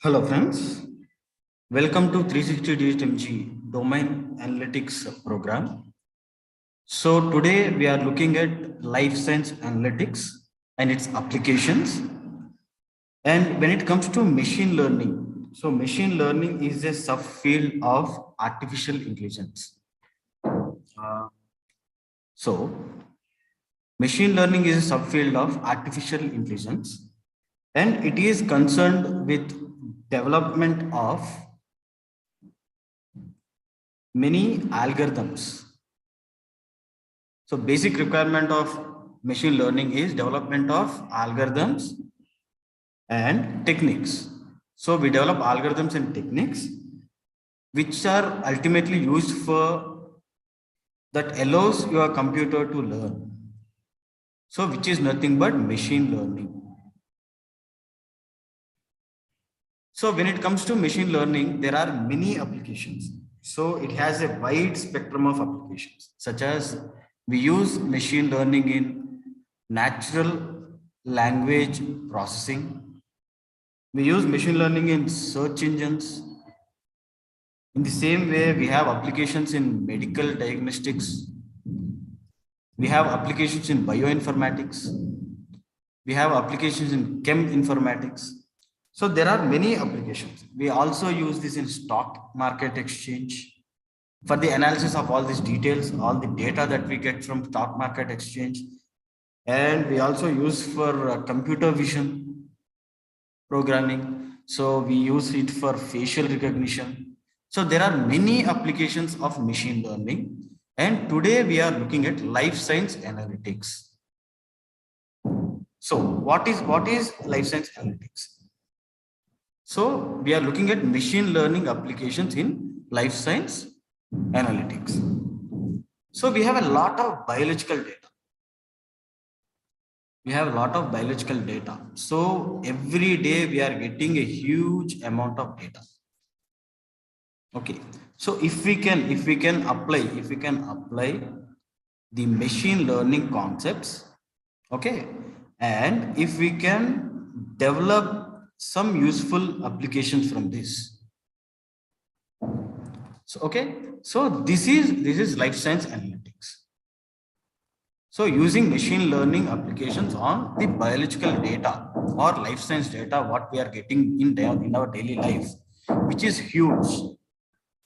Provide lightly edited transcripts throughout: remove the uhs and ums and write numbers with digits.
Hello friends, welcome to 360DigiTMG Domain Analytics program. So today we are looking at life science analytics and its applications. And when it comes to machine learning, so machine learning is a subfield of artificial intelligence. So machine learning is a subfield of artificial intelligence and it is concerned with development of many algorithms. So basic requirement of machine learning is development of algorithms and techniques. So we develop algorithms and techniques which are ultimately used for that allows your computer to learn. So which is nothing but machine learning. So when it comes to machine learning, there are many applications. So it has a wide spectrum of applications, such as we use machine learning in natural language processing. We use machine learning in search engines. In the same way, we have applications in medical diagnostics. We have applications in bioinformatics. We have applications in chem informatics. So there are many applications. We also use this in stock market exchange for the analysis of all these details, all the data that we get from stock market exchange. And we also use for computer vision programming. So we use it for facial recognition. So there are many applications of machine learning. And today we are looking at life science analytics. So what is life science analytics? So we are looking at machine learning applications in life science analytics. So we have a lot of biological data. We have a lot of biological data. So every day we are getting a huge amount of data. Okay. So if we can apply the machine learning concepts, okay, and if we can develop some useful applications from this. So okay, so this is life science analytics. So using machine learning applications on the biological data or life science data, what we are getting in our daily life, which is huge.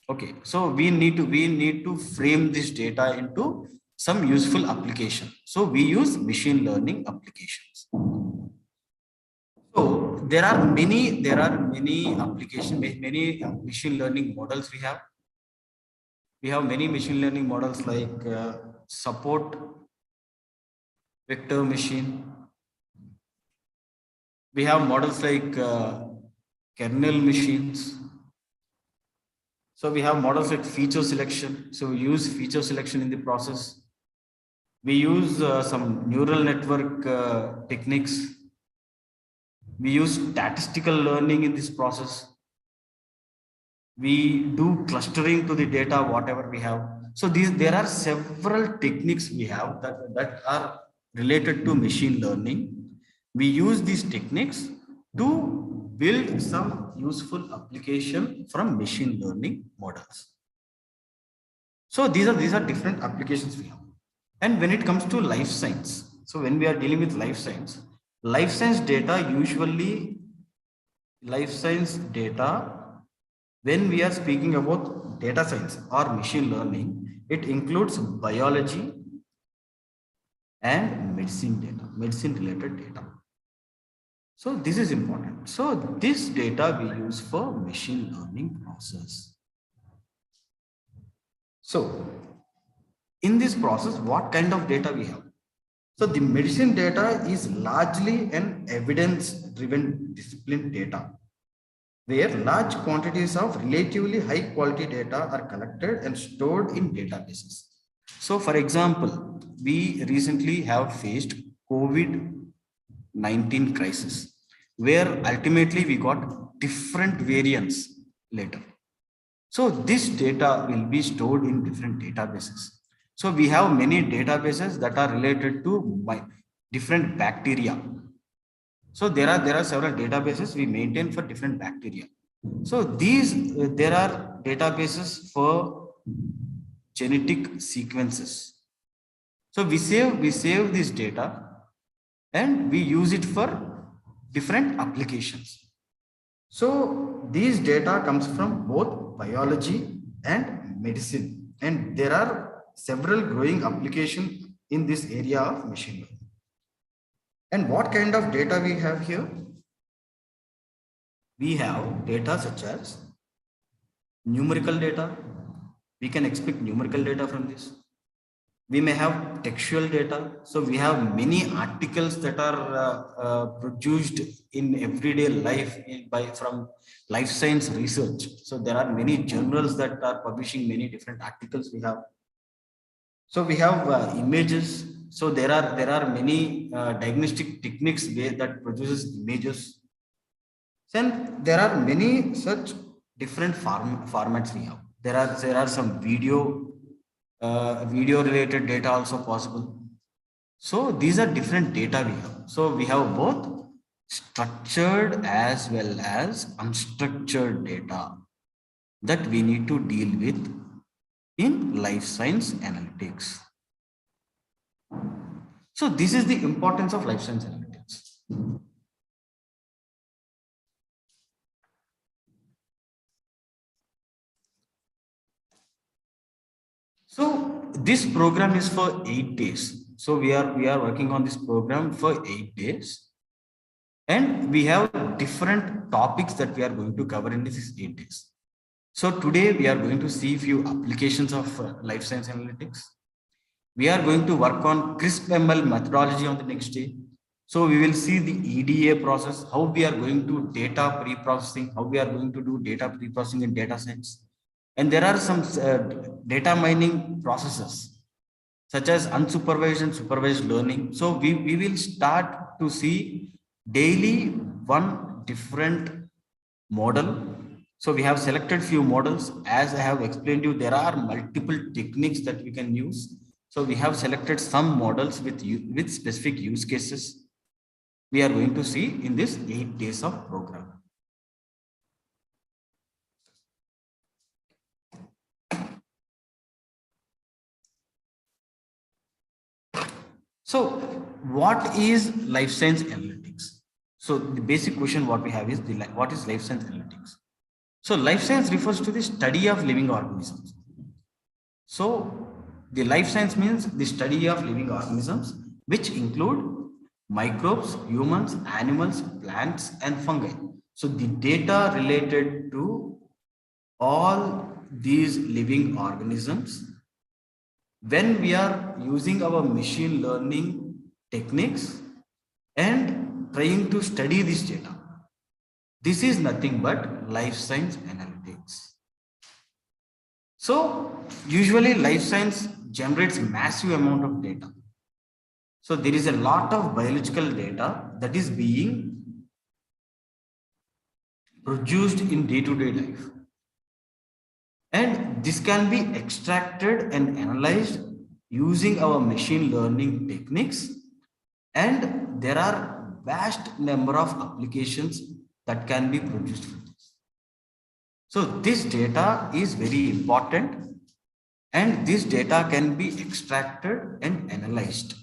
Okay, so we need to frame this data into some useful application. So we use machine learning applications. So there are many applications, many machine learning models we have. We have many machine learning models like support vector machine. We have models like kernel machines. So we have models like feature selection. So we use feature selection in the process. We use some neural network techniques. We use statistical learning in this process. We do clustering to the data, whatever we have. So there are several techniques we have that are related to machine learning. We use these techniques to build some useful application from machine learning models. So these are different applications we have. And when it comes to life science, so when we are dealing with life science data usually, when we are speaking about data science or machine learning, it includes biology and medicine related data. So this is important. So this data we use for machine learning process. So in this process, what kind of data we have? So the medicine data is largely an evidence-driven discipline data, where large quantities of relatively high quality data are collected and stored in databases. So for example, we recently have faced COVID-19 crisis, where ultimately we got different variants later. So this data will be stored in different databases. So we have many databases that are related to different bacteria. So there are several databases we maintain for different bacteria. So there are databases for genetic sequences. So we save this data and we use it for different applications. So these data comes from both biology and medicine, and there are several growing applications in this area of machine learning. And what kind of data we have here? We have data such as numerical data. We can expect numerical data from this. We may have textual data. So we have many articles that are produced in everyday life from life science research. So there are many journals that are publishing many different articles we have. So we have images. So there are many diagnostic techniques that produces images. Then there are many such different formats we have. There are some video related data also possible. So these are different data we have. So we have both structured as well as unstructured data that we need to deal with in life science analytics. So this is the importance of life science analytics. So this program is for 8 days. So we are working on this program for 8 days. And we have different topics that we are going to cover in these 8 days. So today we are going to see few applications of life science analytics. We are going to work on CRISP-ML methodology on the next day. So we will see the EDA process, how we are going to data pre-processing, how we are going to do data pre-processing in data science. And there are some data mining processes such as unsupervised and supervised learning. So we will start to see daily one different model. So we have selected few models. As I have explained you, there are multiple techniques that we can use. So we have selected some models with specific use cases. We are going to see in this 8 days of program. So what is life science analytics? So the basic question what we have is what is life science analytics? So life science refers to the study of living organisms. So the life science means the study of living organisms, which include microbes, humans, animals, plants, and fungi. So the data related to all these living organisms, when we are using our machine learning techniques and trying to study this data, this is nothing but life science analytics. So usually life science generates massive amount of data. So there is a lot of biological data that is being produced in day-to-day life. And this can be extracted and analyzed using our machine learning techniques. And there are vast number of applications that can be produced from this. So this data is very important, and this data can be extracted and analyzed.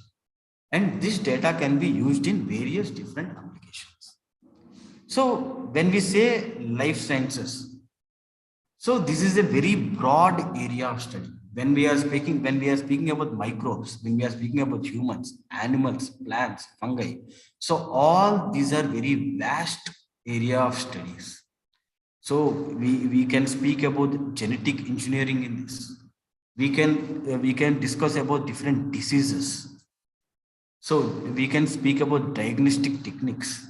And this data can be used in various different applications. So when we say life sciences, so this is a very broad area of study. When we are speaking about microbes, when we are speaking about humans, animals, plants, fungi, so all these are very vast area of studies. So we can speak about genetic engineering in this. We can discuss about different diseases. So we can speak about diagnostic techniques.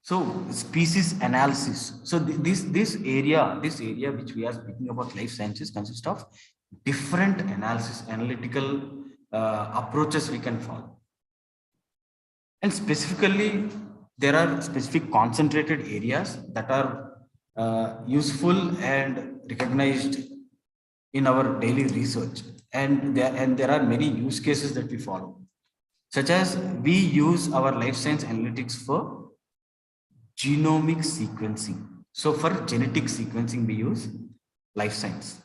So species analysis. So this area which we are speaking about life sciences consists of different analytical approaches we can follow. And specifically, there are specific concentrated areas that are useful and recognized in our daily research. And there are many use cases that we follow. such as we use our life science analytics for genomic sequencing. So for genetic sequencing, we use life science.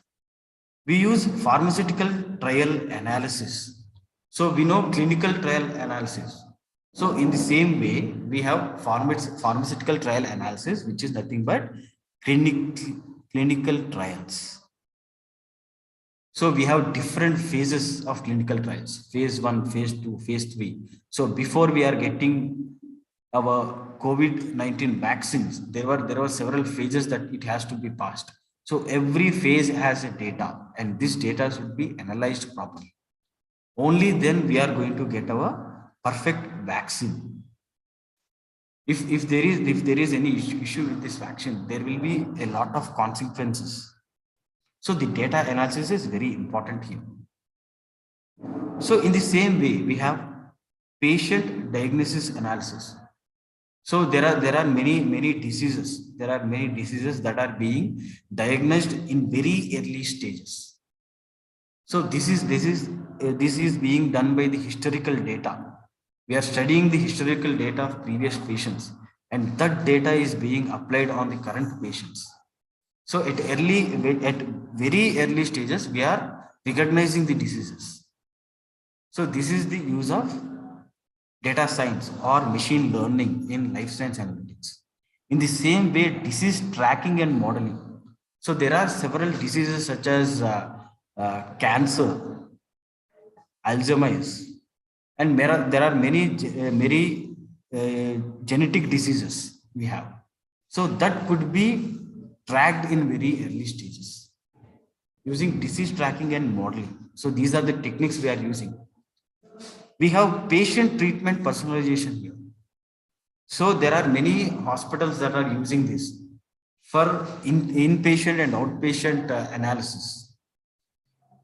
We use pharmaceutical trial analysis. So we know clinical trial analysis. So in the same way, we have pharmaceutical trial analysis, which is nothing but clinical trials. So we have different phases of clinical trials, phase 1, phase 2, phase 3. So before we are getting our COVID-19 vaccines, there were several phases that it has to be passed. So every phase has a data, and this data should be analyzed properly. Only then we are going to get our perfect vaccine. If there is any issue with this vaccine, there will be a lot of consequences. So the data analysis is very important here. So in the same way, we have patient diagnosis analysis. So there are many diseases. There are many diseases that are being diagnosed in very early stages. So this is being done by the historical data. We are studying the historical data of previous patients, and that data is being applied on the current patients. So at very early stages, we are recognizing the diseases. So this is the use of data science or machine learning in life science analytics. In the same way, disease tracking and modeling. So there are several diseases such as cancer, Alzheimer's, and there are many genetic diseases we have. So that could be tracked in very early stages using disease tracking and modeling. So these are the techniques we are using. We have patient treatment personalization here. So there are many hospitals that are using this for inpatient and outpatient analysis.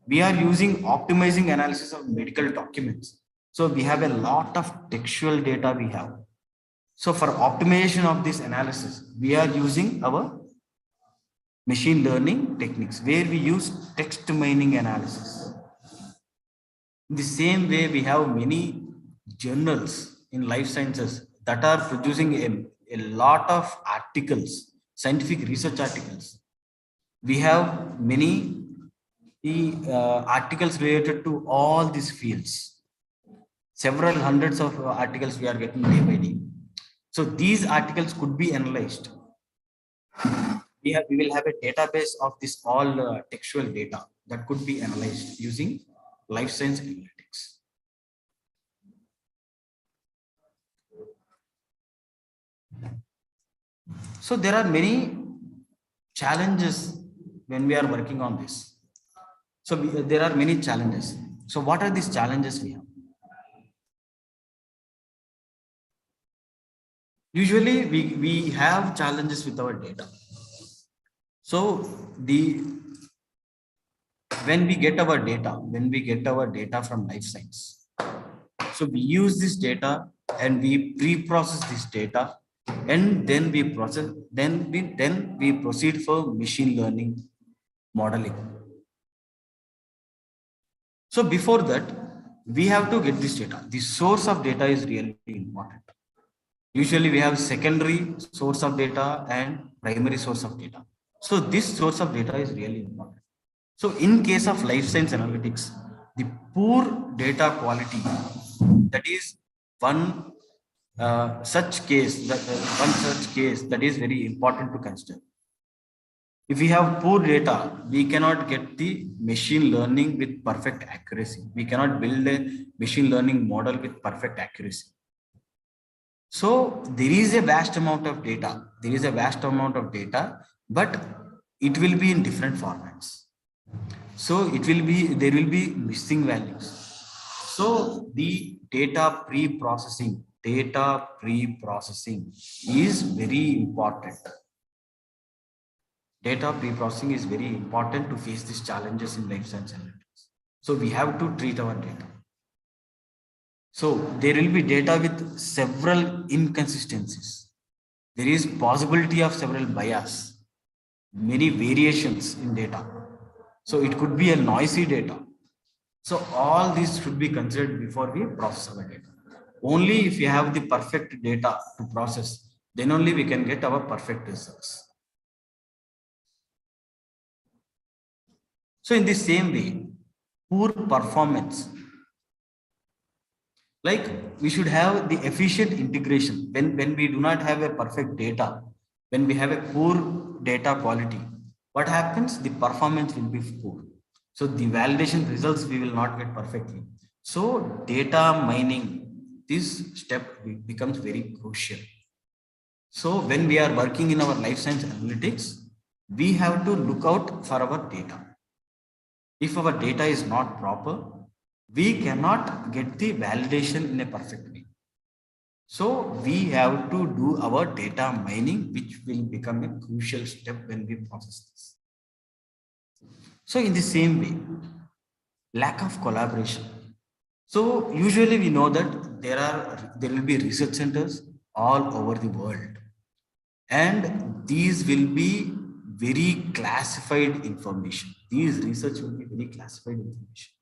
We are using optimizing analysis of medical documents. So we have a lot of textual data we have. So for optimization of this analysis, we are using our machine learning techniques where we use text mining analysis. In the same way, we have many journals in life sciences that are producing a lot of articles, scientific research articles. We have many articles related to all these fields. Several hundreds of articles we are getting day by day. So these articles could be analyzed. We will have a database of this all textual data that could be analyzed using life science analytics. So there are many challenges when we are working on this. So there are many challenges. So what are these challenges we have? Usually we have challenges with our data. So when we get our data from life science, so we use this data and we pre-process this data, and then we proceed for machine learning modeling. So before that, we have to get this data. The source of data is really important. Usually we have secondary source of data and primary source of data. So this source of data is really important. So in case of life science analytics, the poor data quality, that is one such case that is very important to consider. If we have poor data, we cannot get the machine learning with perfect accuracy. We cannot build a machine learning model with perfect accuracy. So there is a vast amount of data. But it will be in different formats. So there will be missing values. So the data pre-processing is very important. Data pre-processing is very important to face these challenges in life science analytics. So we have to treat our data. So there will be data with several inconsistencies. There is possibility of several bias, many variations in data. So it could be a noisy data. So all these should be considered before we process our data. only if you have the perfect data to process, then only we can get our perfect results. So in the same way, poor performance, like we should have the efficient integration. When we do not have a perfect data, when we have a poor data quality, what happens? The performance will be poor. So the validation results we will not get perfectly. So data mining, this step becomes very crucial. So when we are working in our life science analytics, we have to look out for our data. If our data is not proper, we cannot get the validation in a perfect way. So we have to do our data mining, which will become a crucial step when we process this. So in the same way, lack of collaboration. So usually we know that there will be research centers all over the world, and these will be very classified information. These research will be very classified information.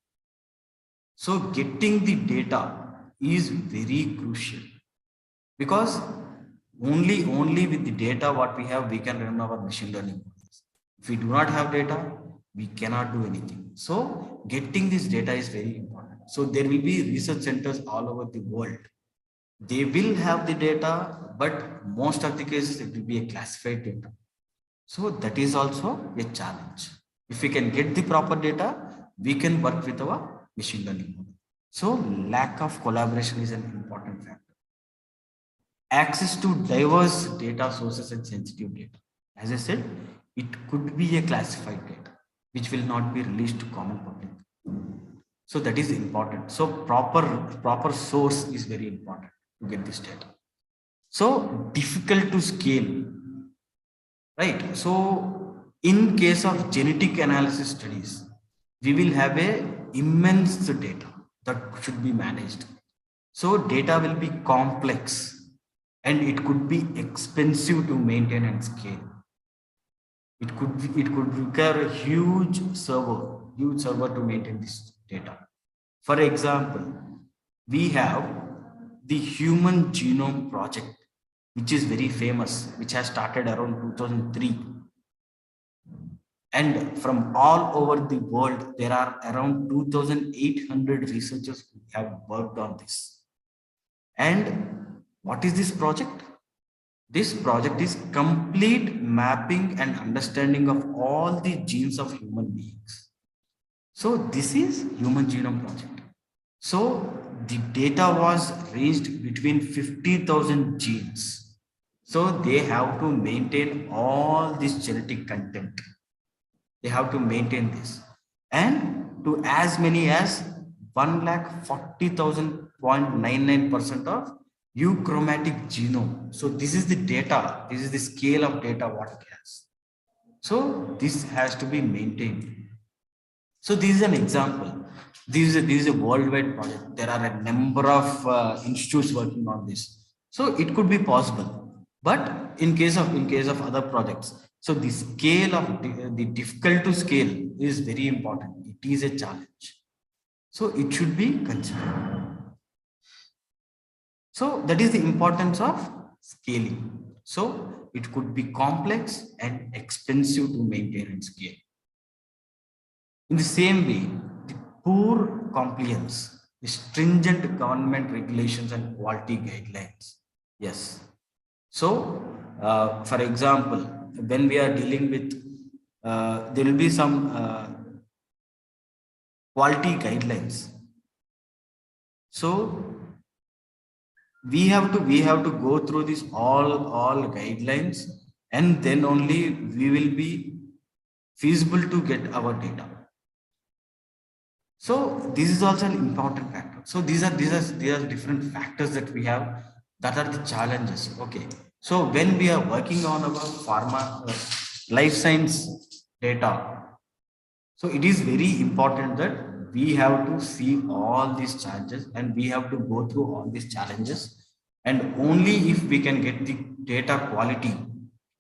So getting the data is very crucial, because only with the data what we have, we can run our machine learning models. If we do not have data, we cannot do anything. So getting this data is very important. So there will be research centers all over the world. They will have the data, but most of the cases it will be a classified data. So that is also a challenge. If we can get the proper data, we can work with our machine learning model. So lack of collaboration is an important factor. Access to diverse data sources and sensitive data. As I said, it could be a classified data, which will not be released to common public. So that is important. So proper source is very important to get this data. So difficult to scale, right? So in case of genetic analysis studies, we will have a immense data that should be managed. So data will be complex and it could be expensive to maintain and scale. It could require a huge server to maintain this data. For example, we have the Human Genome Project, which is very famous, which has started around 2003. And from all over the world, there are around 2,800 researchers who have worked on this. And what is this project? This project is complete mapping and understanding of all the genes of human beings. So this is Human Genome Project. So the data was ranged between 50,000 genes. So they have to maintain all this genetic content. They have to maintain this. And to as many as 1,40,000.99% of euchromatic genome. So this is the data. This is the scale of data what it has. So this has to be maintained. So this is an example. This is a worldwide project. There are a number of institutes working on this. So it could be possible. But in case of other projects, so the scale of the difficult to scale is very important. It is a challenge. So it should be considered. So that is the importance of scaling. So it could be complex and expensive to maintain and scale. In the same way, the poor compliance, the stringent government regulations and quality guidelines. Yes. So, for example, when we are dealing with, there will be some quality guidelines. So we have to go through this all guidelines, and then only we will be feasible to get our data. So this is also an important factor. So these are different factors that we have, that are the challenges. Okay. So when we are working on our pharma life science data, so it is very important that we have to see all these challenges and we have to go through all these challenges. And only if we can get the data quality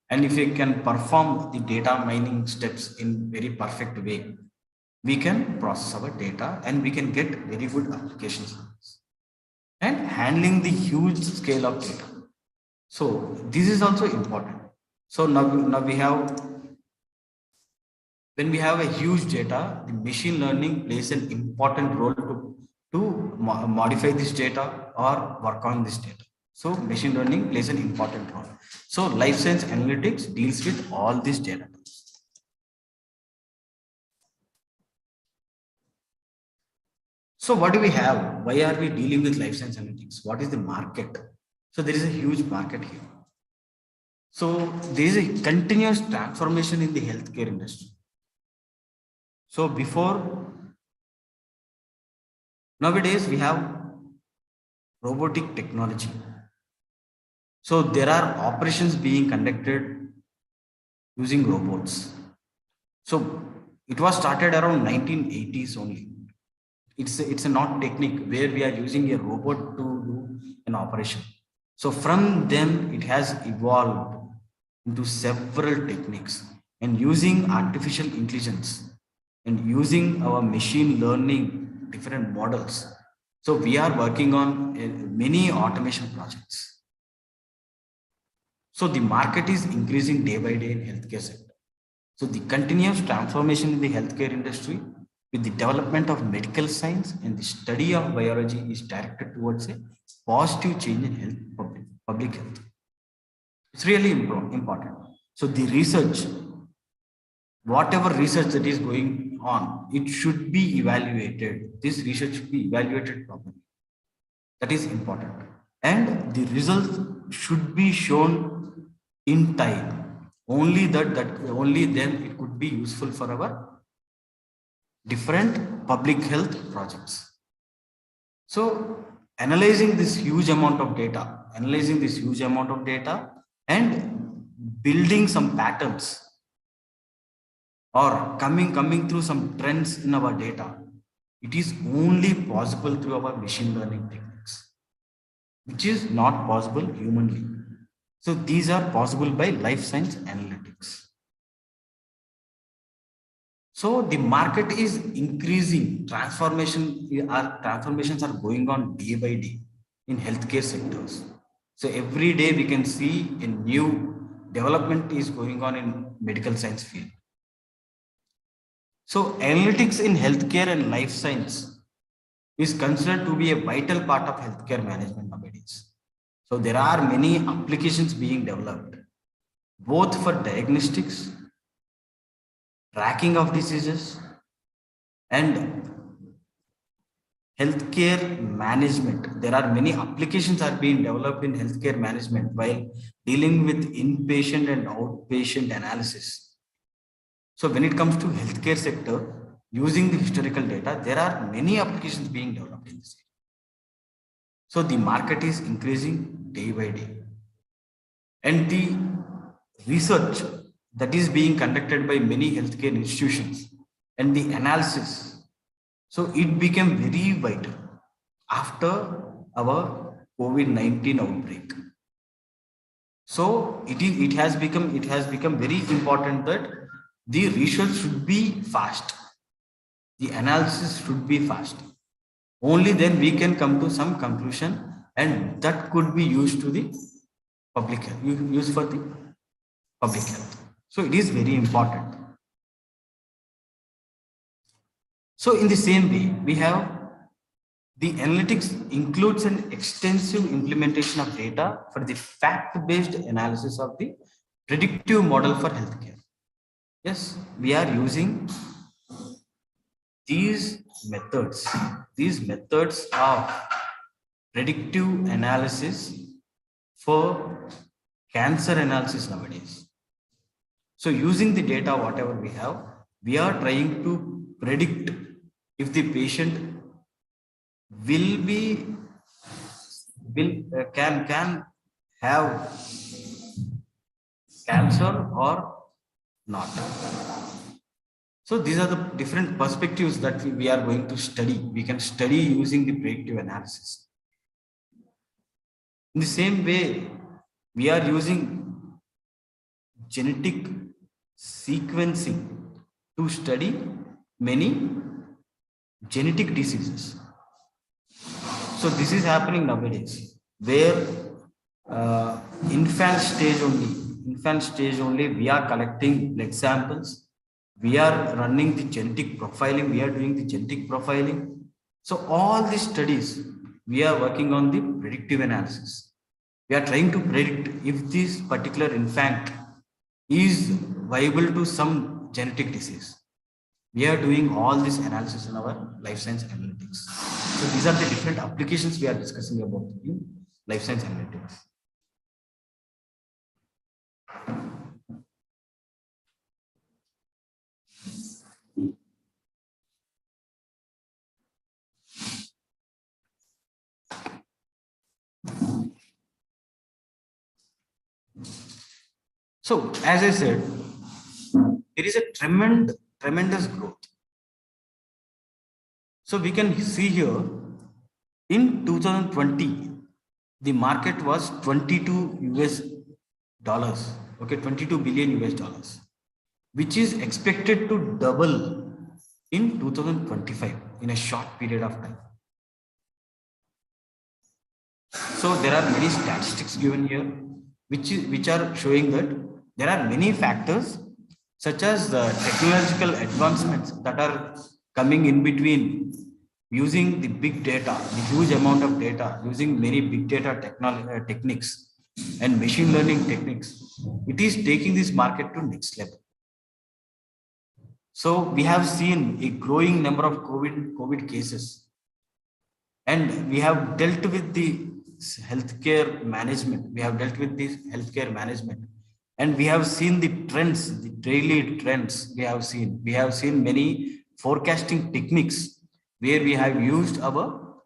and if we can perform the data mining steps in very perfect way, we can process our data and we can get very good applications. and handling the huge scale of data. So this is also important. So now we have, when we have a huge data, the machine learning plays an important role to modify this data or work on this data. So machine learning plays an important role. So life science analytics deals with all this data. So what do we have? Why are we dealing with life science analytics? What is the market? So there is a huge market here. So there is a continuous transformation in the healthcare industry. So nowadays we have robotic technology. So there are operations being conducted using robots. So it was started around 1980s only. It's a not technique where we are using a robot to do an operation. So from them it has evolved into several techniques, and using artificial intelligence and using our machine learning different models. So we are working on many automation projects. So the market is increasing day by day in healthcare sector. So the continuous transformation in the healthcare industry with the development of medical science and the study of biology is directed towards a positive change in public health. It's really important. So the research, whatever research that is going on, it should be evaluated. This research should be evaluated properly. That is important. And the results should be shown in time. Only only then it could be useful for our different public health projects. So analyzing this huge amount of data and building some patterns or coming through some trends in our data, it is only possible through our machine learning techniques, which is not possible humanly. So these are possible by life science analytics. So the market is increasing. Transformations are going on day by day in healthcare sectors. So every day we can see a new development is going on in medical science field. So analytics in healthcare and life science is considered to be a vital part of healthcare management nowadays. So there are many applications being developed, both for diagnostics, tracking of diseases, and healthcare management. There are many applications are being developed in healthcare management while dealing with inpatient and outpatient analysis. So when it comes to healthcare sector, using the historical data, there are many applications being developed in this area. So the market is increasing day by day. And the research that is being conducted by many healthcare institutions and the analysis, so it became very vital after our COVID-19 outbreak. So it has become very important that the research should be fast, the analysis should be fast. Only then we can come to some conclusion, and that could be used to the public health, used for the public health. So it is very important. So in the same way, we have the analytics includes an extensive implementation of data for the fact-based analysis of the predictive model for healthcare. Yes, we are using these methods of predictive analysis for cancer analysis nowadays. So using the data, whatever we have, we are trying to predict if the patient can have cancer or not. So these are the different perspectives that we are going to study. We can study using the predictive analysis. In the same way, we are using genetic sequencing to study many genetic diseases. So this is happening nowadays, where infant stage only, we are collecting blood samples, we are running the genetic profiling, we are doing the genetic profiling. So all these studies, we are working on the predictive analysis. We are trying to predict if this particular infant is viable to some genetic disease. We are doing all this analysis in our life science analytics. So these are the different applications we are discussing about in life science analytics. So as I said, there is a tremendous growth. So we can see here in 2020, the market was 22 US dollars, okay, 22 billion US dollars, which is expected to double in 2025 in a short period of time. So there are many statistics given here, which are showing that there are many factors such as the technological advancements that are coming in between, using the big data, the huge amount of data, using many big data techniques and machine learning techniques. It is taking this market to next level. So we have seen a growing number of COVID cases, and we have dealt with the healthcare management. We have dealt with this healthcare management, and we have seen the trends, the daily trends. We have seen many forecasting techniques where we have used our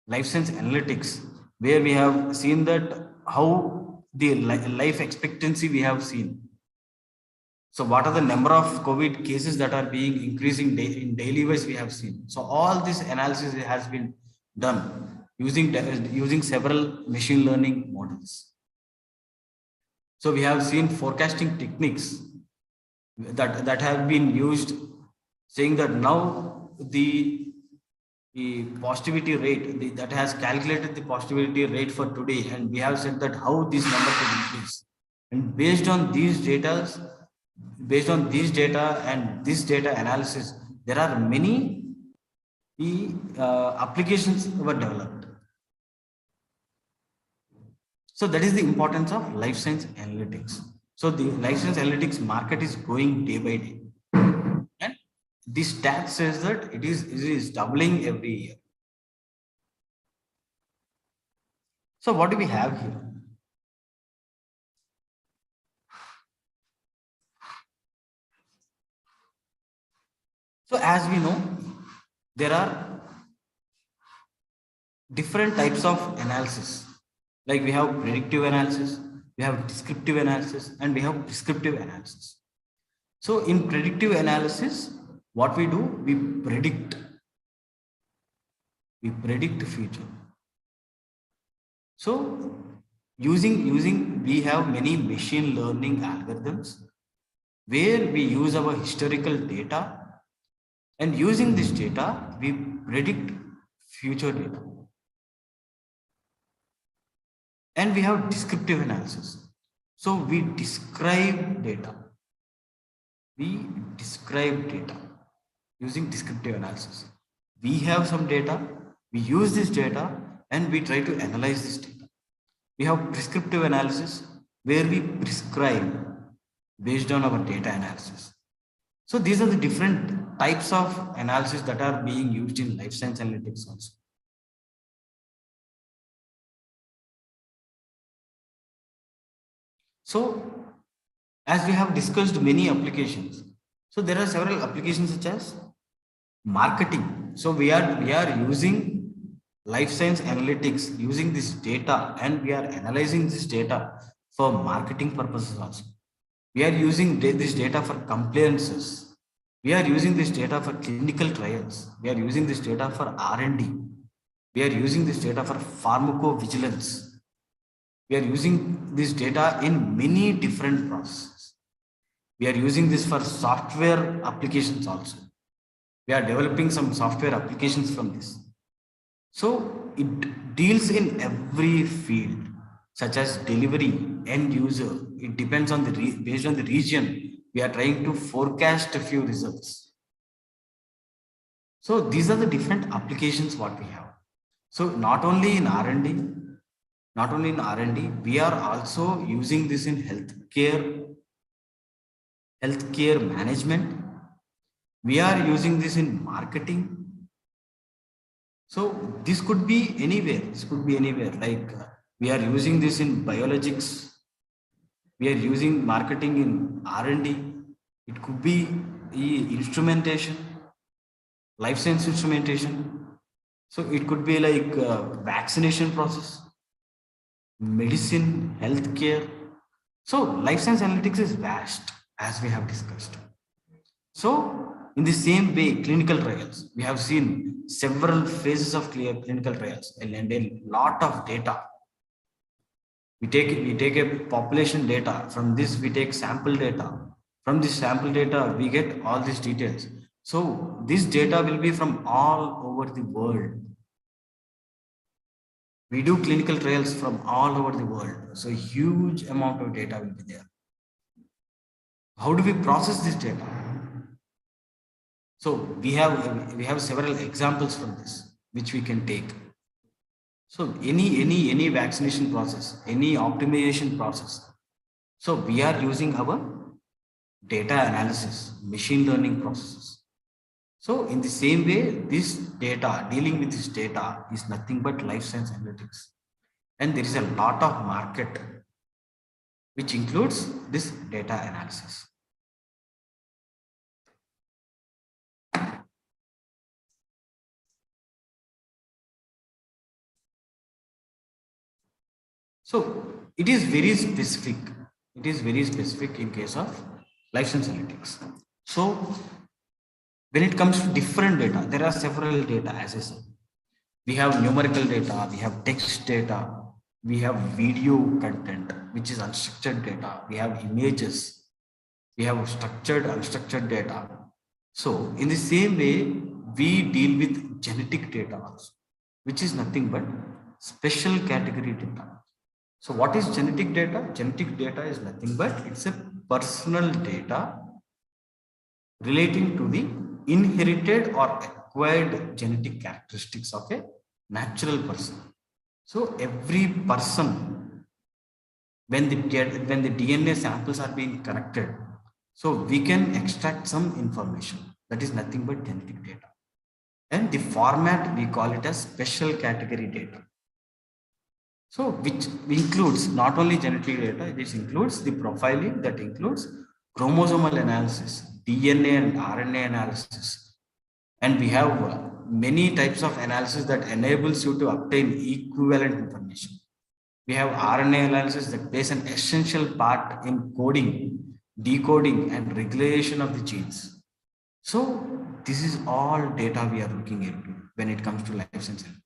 life science analytics, where we have seen that how the life expectancy we have seen. So what are the number of COVID cases that are being increasing in daily wise we have seen. So all this analysis has been done using several machine learning models. So we have seen forecasting techniques that have been used, saying that now the positivity rate that has calculated the positivity rate for today, and we have said that how this number could increase. And based on these data and this data analysis, there are many applications were developed. So that is the importance of life science analytics. So the life science analytics market is growing day by day, and this stat says that it is doubling every year. So what do we have here? So as we know, there are different types of analysis. Like we have predictive analysis, we have descriptive analysis, and we have prescriptive analysis. So in predictive analysis, what we do, we predict the future. So using we have many machine learning algorithms where we use our historical data, and using this data, we predict future data. And we have descriptive analysis. So we describe data. Using descriptive analysis. We have some data, we use this data, and we try to analyze this data. We have prescriptive analysis where we prescribe based on our data analysis. So these are the different types of analysis that are being used in life science analytics also. So as we have discussed many applications, so there are several applications such as marketing. So we are using life science analytics, using this data, and we are analyzing this data for marketing purposes also. We are using this data for compliances. We are using this data for clinical trials. We are using this data for R&D. We are using this data for pharmacovigilance. We are using this data in many different processes. We are using this for software applications also. We are developing some software applications from this. So it deals in every field, such as delivery, end user. It depends on based on the region. We are trying to forecast a few results. So these are the different applications what we have. So not only in R&D, we are also using this in healthcare management. We are using this in marketing. So this could be anywhere. Like we are using this in biologics. We are using marketing in R&D. It could be instrumentation, life science instrumentation. So it could be like vaccination process, medicine, healthcare. So life science analytics is vast, as we have discussed. So in the same way, clinical trials, we have seen several phases of clinical trials and a lot of data. We take a population data. From this, we take sample data. From this sample data, we get all these details. So this data will be from all over the world. We do clinical trials from all over the world. So a huge amount of data will be there. How do we process this data? So we have several examples from this, which we can take. So any vaccination process, any optimization process. So we are using our data analysis, machine learning processes. So in the same way, this data, dealing with this data is nothing but life science analytics. And there is a lot of market which includes this data analysis. So it is very specific. It is very specific in case of life science analytics. So when it comes to different data, there are several data, as I said. We have numerical data, we have text data, we have video content, which is unstructured data, we have images, we have structured, unstructured data. So in the same way, we deal with genetic data also, which is nothing but special category data. So what is genetic data? Genetic data is nothing but it's a personal data relating to the inherited or acquired genetic characteristics of a natural person. So every person, when the DNA samples are being collected, so we can extract some information. That is nothing but genetic data. And the format, we call it as special category data. So which includes not only genetic data, this includes the profiling, that includes chromosomal analysis, DNA and RNA analysis. And we have many types of analysis that enables you to obtain equivalent information. We have RNA analysis that plays an essential part in coding, decoding, and regulation of the genes. So this is all data we are looking into when it comes to life science analytics.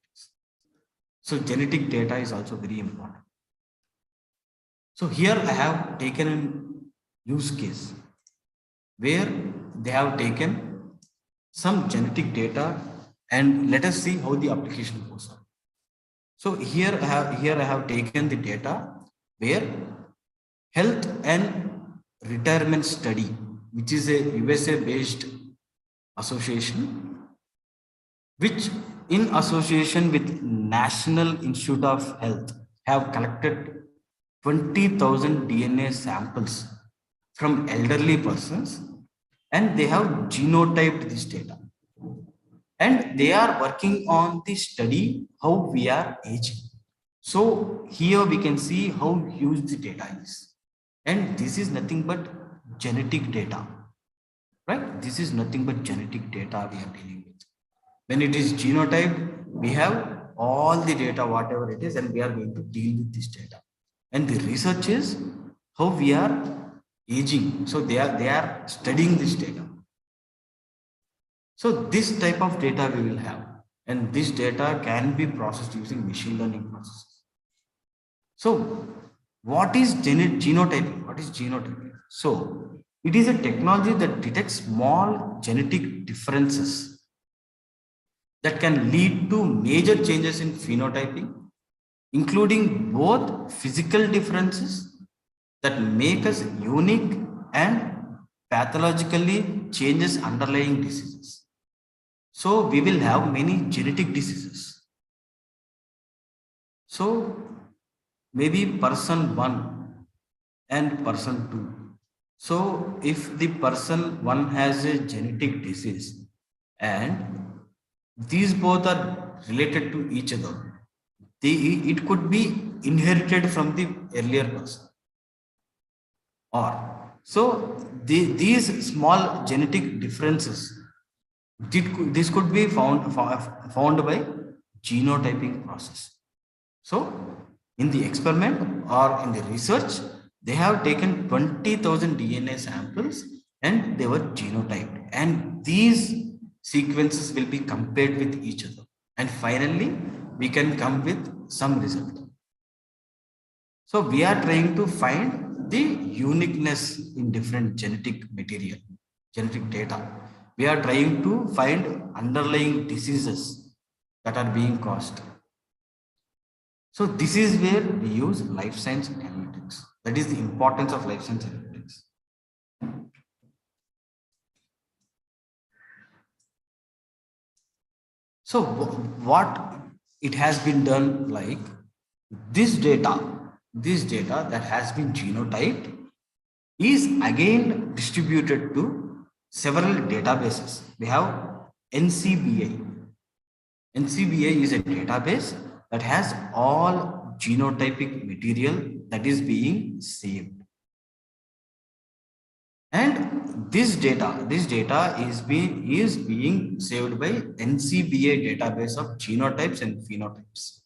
So genetic data is also very important. So here I have taken a use case where they have taken some genetic data, and let us see how the application goes on. So here I have taken the data where health and retirement study, which is a USA based association, which in association with National Institute of Health have collected 20,000 DNA samples from elderly persons, and they have genotyped this data. And they are working on the study how we are aging. So here we can see how huge the data is. And this is nothing but genetic data, right? This is nothing but genetic data we are dealing with. When it is genotyped, we have all the data, whatever it is, and we are going to deal with this data. And the research is how we are aging. So they are studying this data. So this type of data we will have, and this data can be processed using machine learning processes. So what is genotyping? What is genotyping? So it is a technology that detects small genetic differences that can lead to major changes in phenotyping, including both physical differences that make us unique and pathologically changes underlying diseases. So we will have many genetic diseases. So maybe person 1 and person 2. So if the person 1 has a genetic disease and these both are related to each other, it could be inherited from the earlier person. Or so these small genetic differences, this could be found by genotyping process. So in the experiment or in the research, they have taken 20,000 DNA samples and they were genotyped, and these sequences will be compared with each other, and finally we can come with some result. So we are trying to find the uniqueness in different genetic material, genetic data. We are trying to find underlying diseases that are being caused. So this is where we use life science analytics. That is the importance of life science analytics. So what it has been done, like this data that has been genotyped is again distributed to several databases. We have NCBI. NCBI is a database that has all genotypic material that is being saved. And this data is being saved by NCBI database of genotypes and phenotypes.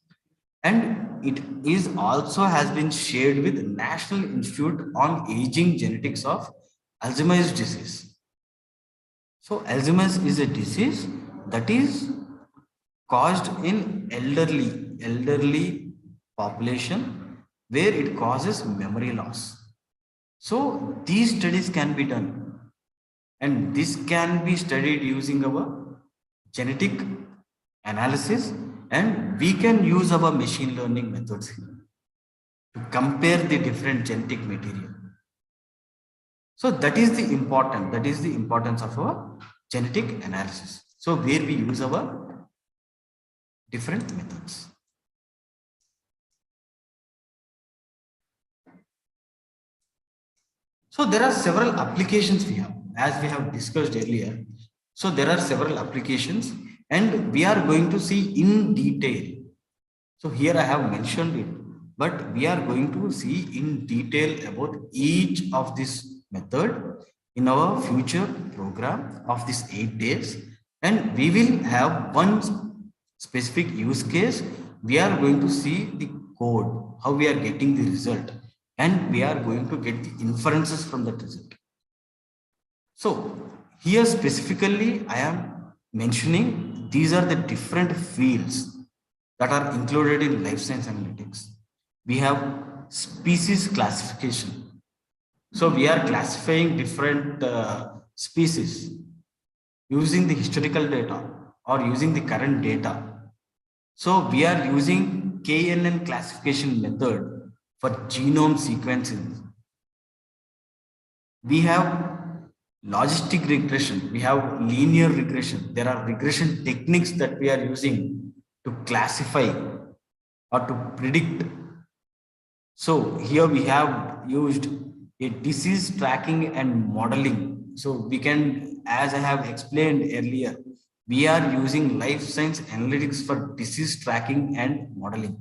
And it is also has been shared with National Institute on Aging Genetics of Alzheimer's disease. So Alzheimer's is a disease that is caused in elderly population, where it causes memory loss. So these studies can be done, and this can be studied using our genetic analysis, and we can use our machine learning methods here to compare the different genetic material. So that is the importance of our genetic analysis. So where we use our different methods. So there are several applications we have, as we have discussed earlier. So there are several applications, and we are going to see in detail. So here I have mentioned it, but we are going to see in detail about each of this method in our future program of these 8 days. And we will have one specific use case. We are going to see the code, how we are getting the result, and we are going to get the inferences from that result. So here specifically I am mentioning these are the different fields that are included in life science analytics. We have species classification. So we are classifying different species using the historical data or using the current data. So we are using KNN classification method for genome sequencing. We have logistic regression, we have linear regression. There are regression techniques that we are using to classify or to predict. So here we have used a disease tracking and modeling. So we can, as I have explained earlier, we are using life science analytics for disease tracking and modeling.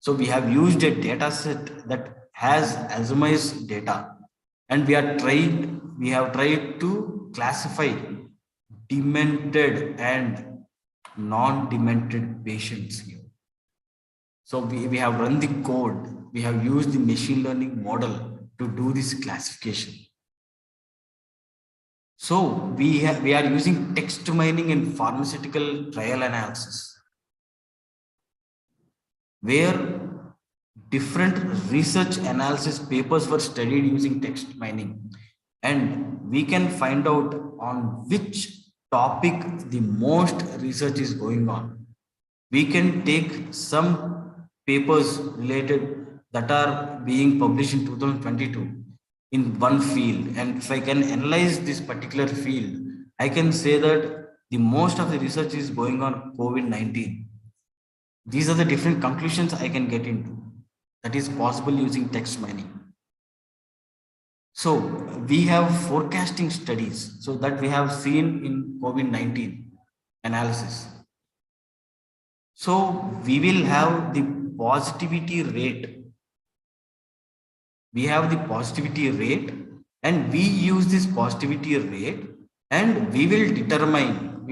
So we have used a data set that has Alzheimer's data, and we have tried to classify demented and non-demented patients here. So we have run the code, we have used the machine learning model to do this classification. So we are using text mining and pharmaceutical trial analysis, where different research analysis papers were studied using text mining, and we can find out on which topic the most research is going on. We can take some papers related that are being published in 2022 in one field. And if I can analyze this particular field, I can say that the most of the research is going on COVID-19. These are the different conclusions I can get into. That is possible using text mining. So we have forecasting studies, so that we have seen in COVID-19 analysis. So we will have the positivity rate. We have the positivity rate, and we use this positivity rate, and we will determine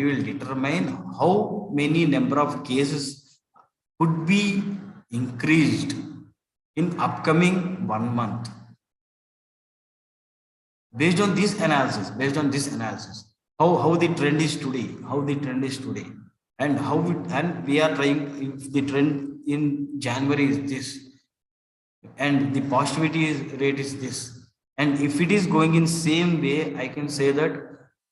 how many number of cases could be increased in upcoming 1 month. Based on this analysis, how the trend is today, and and we are trying, if the trend in January is this, and the rate is this, and if it is going in same way, I can say that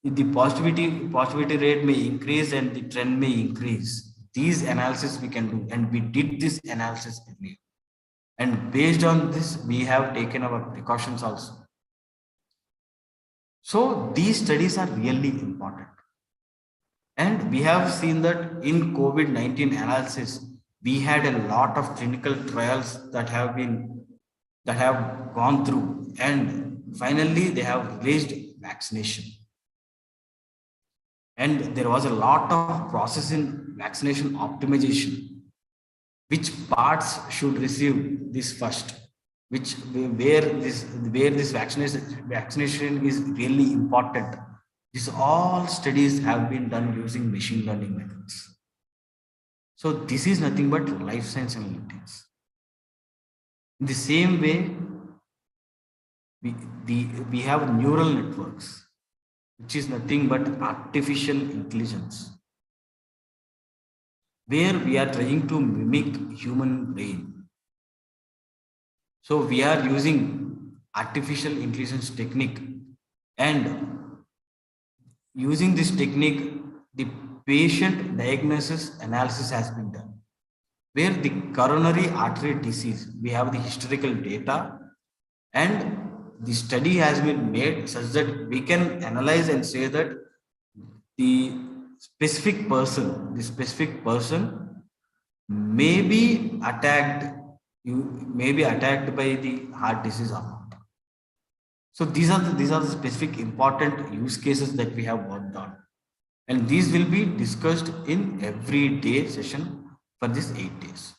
the positivity rate may increase and the trend may increase. These analysis we can do, and we did this analysis earlier, and based on this we have taken our precautions also. So these studies are really important. And we have seen that in COVID-19 analysis, we had a lot of clinical trials that have gone through, and finally they have released vaccination. And there was a lot of process in vaccination optimization. Which parts should receive this first? Where this vaccination is really important. These all studies have been done using machine learning methods. So this is nothing but life science analytics. In the same way, we have neural networks, which is nothing but artificial intelligence, where we are trying to mimic human brain. So we are using artificial intelligence technique, and using this technique, the patient diagnosis analysis has been done, where the coronary artery disease, we have the historical data, and the study has been made such that we can analyze and say that the specific person may be attacked, by the heart disease or not. So these are the specific important use cases that we have worked on, and these will be discussed in every day session for this 8 days.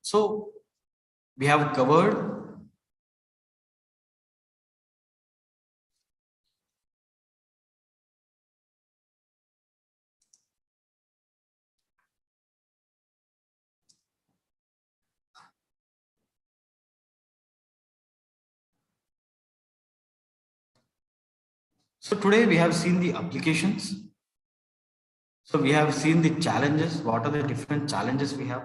So we have covered so today we have seen the applications. So we have seen the challenges, what are the different challenges we have.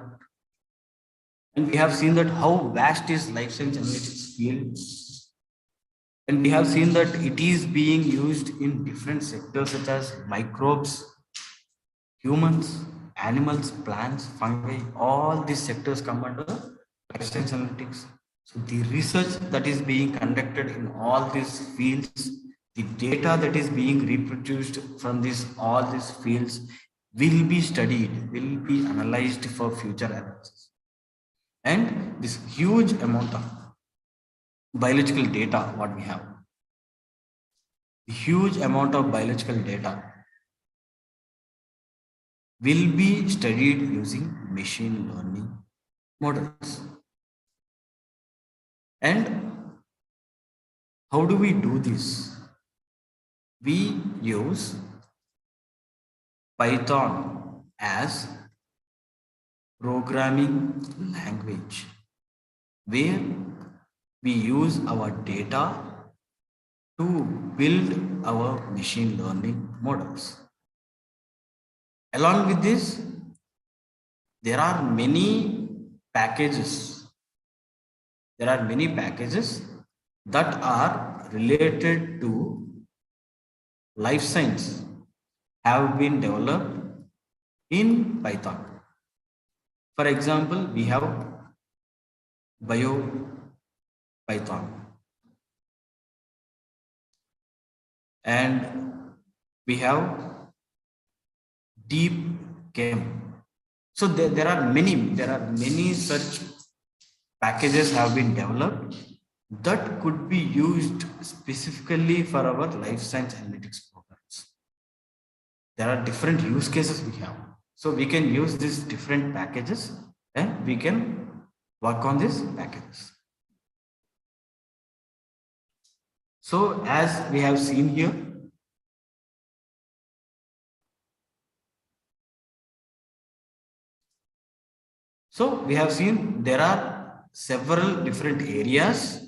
And we have seen that how vast is life science analytics field. And we have seen that it is being used in different sectors such as microbes, humans, animals, plants, fungi, all these sectors come under life science analytics. So the research that is being conducted in all these fields, the data that is being reproduced from all these fields will be studied, will be analyzed for future analysis. And this huge amount of biological data, what we have, huge amount of biological data will be studied using machine learning models. And how do we do this? We use Python as programming language, where we use our data to build our machine learning models. Along with this, there are many packages. that are related to life science have been developed in Python. For example, we have bio Python and we have deep chem. So there are many such packages have been developed that could be used specifically for our life science analytics programs. There are different use cases we have. So we can use these different packages and we can work on these packages. So as we have seen here, so we have seen there are several different areas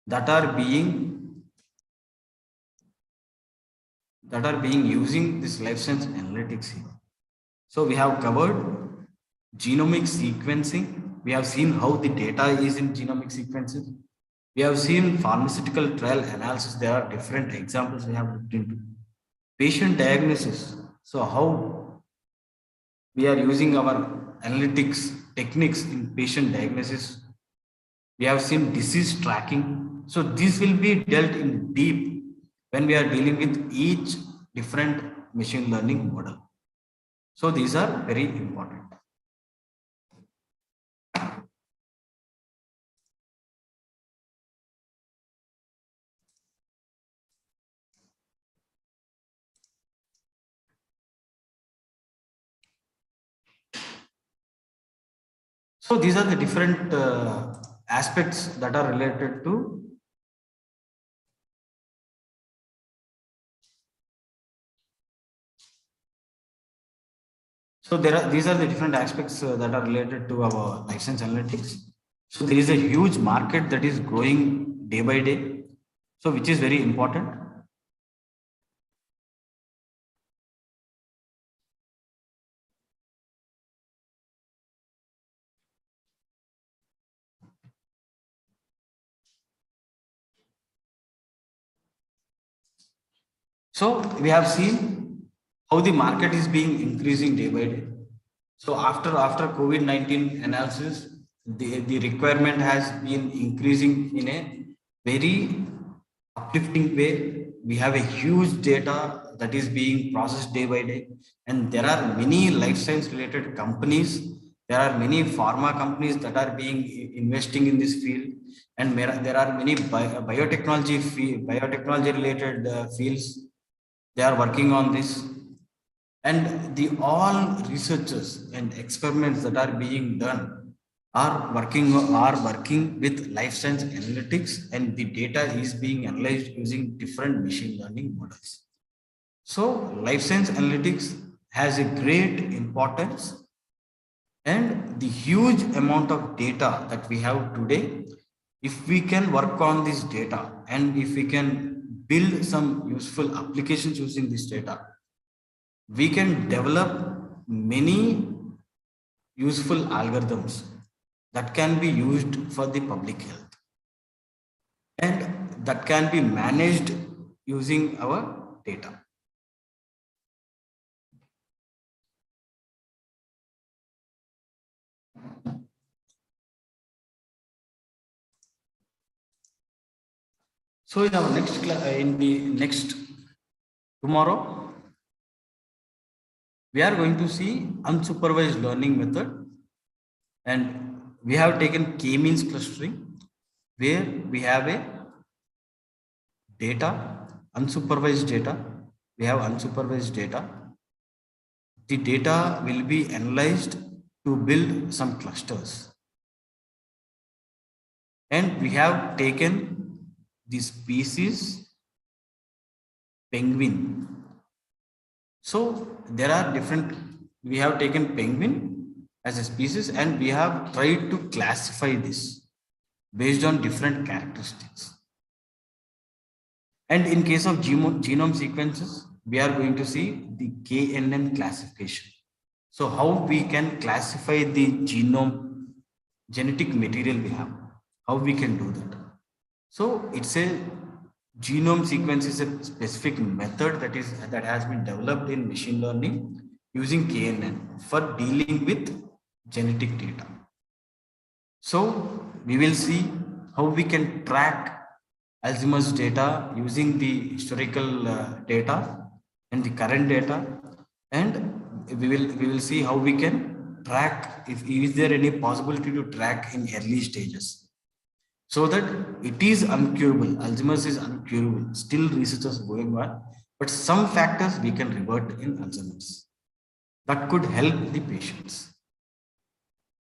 that are being using this life science analytics here. So we have covered genomic sequencing. We have seen how the data is in genomic sequences. We have seen pharmaceutical trial analysis. There are different examples we have looked into. Patient diagnosis. So how we are using our analytics techniques in patient diagnosis. We have seen disease tracking. So this will be dealt in deep when we are dealing with each different machine learning model. So these are very important. So these are the different aspects that are related to these are the different aspects that are related to our life science analytics. So there is a huge market that is growing day by day. So which is very important. So we have seen how the market is being increasing day by day. So after COVID-19 analysis, the requirement has been increasing in a very uplifting way. We have a huge data that is being processed day by day, and there are many life science related companies. There are many pharma companies that are being investing in this field, and there are many biotechnology related fields. They are working on this, and the all researchers and experiments that are being done are working with life science analytics, and the data is being analyzed using different machine learning models. So life science analytics has a great importance, and the huge amount of data that we have today, if we can work on this data and if we can build some useful applications using this data, we can develop many useful algorithms that can be used for the public health, and that can be managed using our data. So in our next in the next tomorrow, we are going to see unsupervised learning method, and we have taken k-means clustering, where we have a data, unsupervised data. We have unsupervised data. The data will be analyzed to build some clusters, and we have taken the species penguin. So there are different, we have taken penguin as a species, and we have tried to classify this based on different characteristics. And in case of genome sequences, we are going to see the KNN classification. So how we can classify the genome genetic material we have, how we can do that. So it's a genome sequence is a specific method that has been developed in machine learning using KNN for dealing with genetic data. So we will see how we can track Alzheimer's data using the historical data and the current data, and we will see how we can track if is there any possibility to track in early stages, so that it is uncurable. Alzheimer's is uncurable. Still research is going on, but some factors we can revert in Alzheimer's that could help the patients.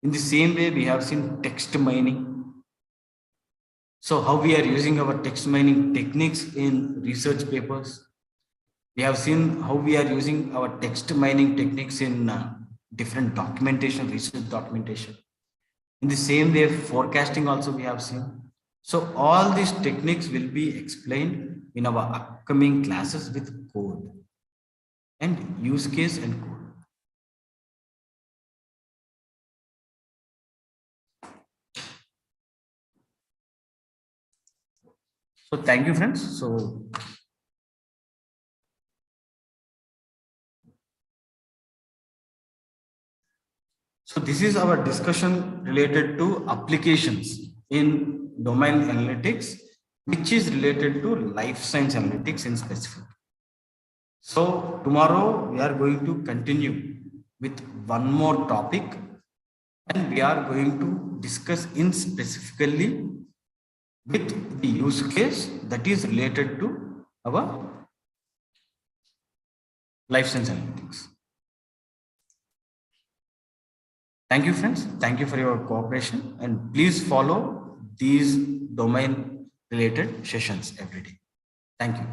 In the same way, we have seen text mining. So how we are using our text mining techniques in research papers. We have seen how we are using our text mining techniques in different documentation, research documentation. In the same way, forecasting also we have seen. So all these techniques will be explained in our upcoming classes with code and use case and code. So thank you, friends. So this is our discussion related to applications in domain analytics, which is related to life science analytics in specific. So tomorrow we are going to continue with one more topic, and we are going to discuss in specifically with the use case that is related to our life science analytics. Thank you, friends. Thank you for your cooperation, and please follow these domain related sessions every day. Thank you.